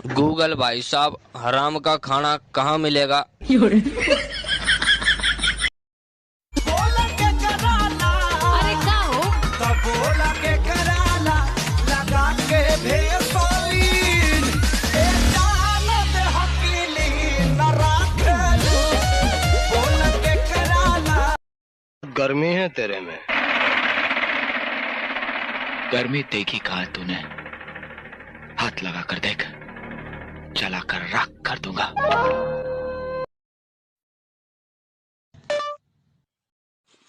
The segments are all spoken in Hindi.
गूगल भाई साहब, हराम का खाना कहाँ मिलेगा? अरे का हो? गर्मी है तेरे में। गर्मी देखी कहा तूने? हाथ लगा कर देख, चला कर राख कर दूंगा।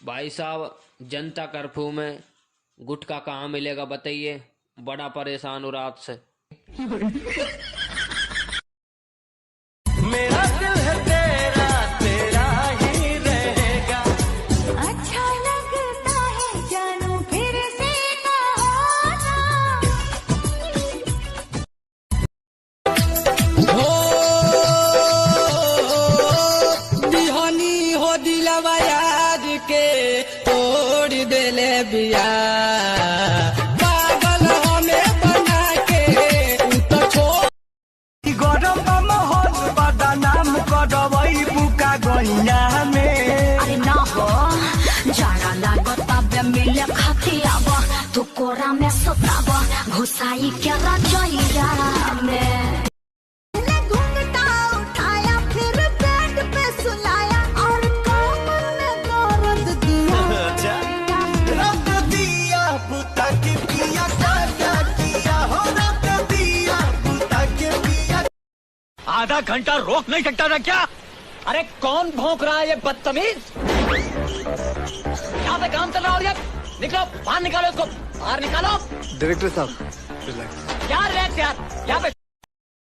भाई साहब, जनता कर्फ्यू में गुटखा कहाँ मिलेगा बताइए? बड़ा परेशान हूँ रात से। मेरा दिल है तेरा, तेरा ही रहेगा। अच्छा लगता है जानू फिर से कहो बिहानी हो दिलवा याद के तोड़ देले बिया, पागल हमें बना के तो छोड़। गरम माहौल बदनाम करवई बुका गइया में। अरे ना हो, जाड़ा लागत अब मिले खतियाब, तू कोरा में सुताब, घुसाई के रजइया में। घूंघटा उठाया फिर बेड पे सुलाया और कमर में दर्द दिया। रख दिया बुता के पिया, क्या किया हो? रख दिया बुता के पिया। आधा घंटा रोक नहीं सकता था क्या? अरे कौन भौंक रहा है ये बदतमीज? यहाँ पे काम चल रहा है। निकलो बाहर, निकालो इसको बाहर निकालो। डायरेक्टर साहब, क्या रिलैक्स यार, यहाँ पे